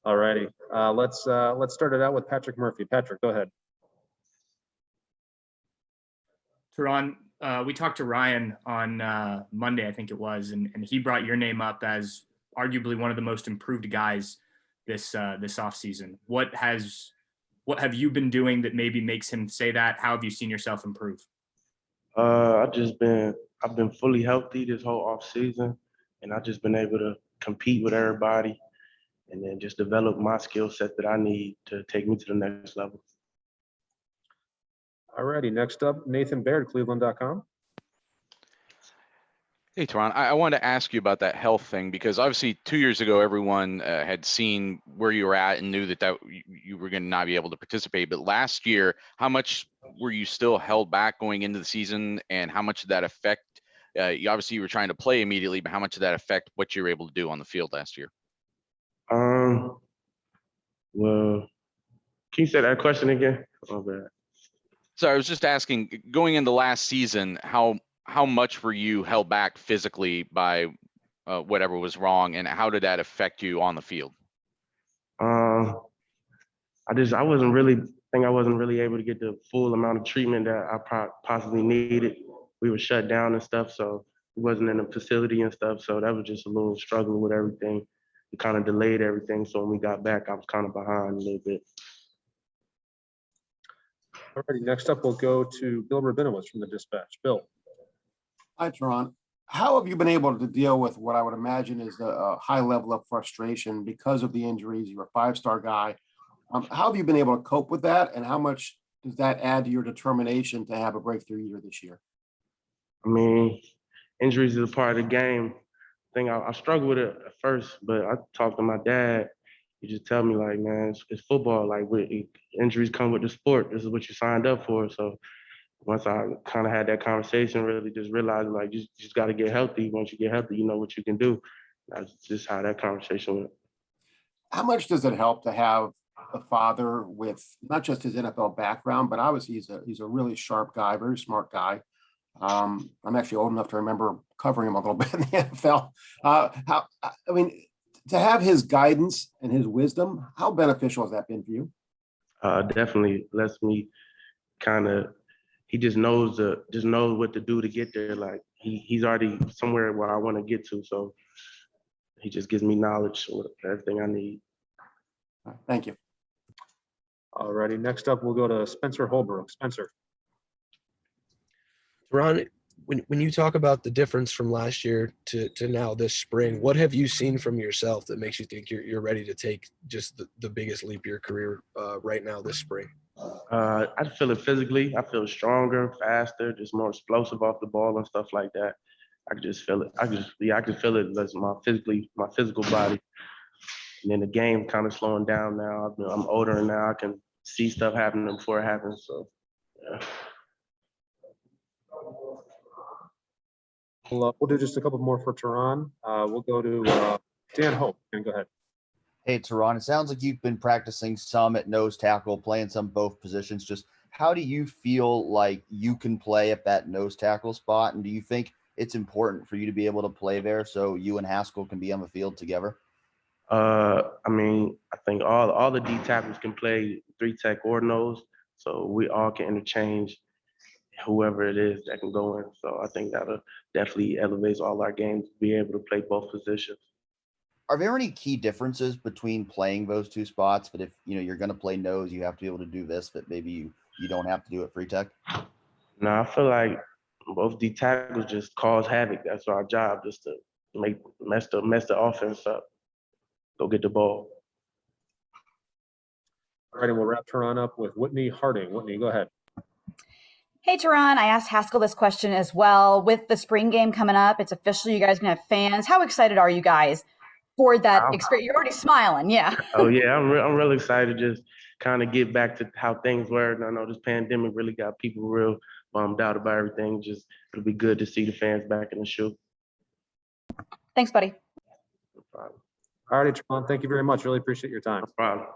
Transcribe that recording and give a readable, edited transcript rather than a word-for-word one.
All righty. Let's start it out with Patrick Murphy. Patrick, go ahead. Taron, we talked to Ryan on Monday, I think it was, and he brought your name up as arguably one of the most improved guys this offseason. What have you been doing that maybe makes him say that? How have you seen yourself improve? I've been fully healthy this whole off season, and I've just been able to compete with everybody, and then just develop my skill set that I need to take me to the next level. All righty. Next up, Nathan Baird, Cleveland.com. Hey, Taron, I wanted to ask you about that health thing, because obviously 2 years ago, everyone had seen where you were at and knew that you were going to not be able to participate. But last year, how much were you still held back going into the season, and how much did that affect? You were trying to play immediately, but how much did that affect what you were able to do on the field last year? Well, can you say that question again? Oh, bad. So I was just asking, going into last season, how much were you held back physically by whatever was wrong, and how did that affect you on the field? I wasn't really able to get the full amount of treatment that I possibly needed. We were shut down and stuff, so we wasn't in a facility and stuff. So that was just a little struggle with everything. It kind of delayed everything. So when we got back, I was kind of behind a little bit. All righty. Next up, we'll go to Bill Rabinowitz from the Dispatch. Bill. Hi, Taron. How have you been able to deal with what I would imagine is a high level of frustration because of the injuries? You're a five-star guy. How have you been able to cope with that, and how much does that add to your determination to have a breakthrough year this year? I mean, injuries is a part of the game. I struggled with it at first, but I talked to my dad. He just tell me, like, man, it's football. Like, injuries come with the sport. This is what you signed up for. So once I kind of had that conversation, really just realized, like, you just got to get healthy. Once you get healthy, you know what you can do. That's just how that conversation went. How much does it help to have a father with not just his NFL background, but obviously he's a really sharp guy, very smart guy. I'm actually old enough to remember covering him a little bit in the NFL. To have his guidance and his wisdom, how beneficial has that been for you? Definitely lets me he just knows what to do to get there. Like he's already somewhere where I want to get to. So he just gives me knowledge with everything I need. Thank you. All righty. Next up, we'll go to Spencer Holbrook. Spencer. Ron, when you talk about the difference from last year to now this spring, what have you seen from yourself that makes you think you're ready to take just the biggest leap of your career right now this spring? I feel it physically. I feel stronger, faster, just more explosive off the ball and stuff like that. I can just feel it. I can feel it as my physical body. And then the game kind of slowing down now. I'm older now. I can see stuff happening before it happens. So, yeah. We'll do just a couple more for Taron. We'll go to Dan Hope. Go ahead. Hey, Taron, it sounds like you've been practicing some at nose tackle, playing some both positions. Just how do you feel like you can play at that nose tackle spot? And do you think it's important for you to be able to play there so you and Haskell can be on the field together? I think all the D tackles can play 3-tech or nose, so we all can interchange whoever it is that can go in. So I think that definitely elevates all our games to be able to play both positions. Are there any key differences between playing those two spots? But if you're going to play nose, you have to be able to do this, but maybe you don't have to do it 3-tech? No, I feel like both D tackles just cause havoc. That's our job, just to mess the offense up. Go get the ball. All right, and we'll wrap Taron up with Whitney Harding. Whitney, go ahead. Hey, Taron, I asked Haskell this question as well. With the spring game coming up, it's official. You guys are going to have fans. How excited are you guys for that experience? You're already smiling, yeah. Oh, yeah, I'm really excited to just kind of get back to how things were. I know this pandemic really got people real bummed out about everything. Just it'll be good to see the fans back in the shoe. Thanks, buddy. No problem. All righty, Taron, thank you very much. Really appreciate your time. No problem.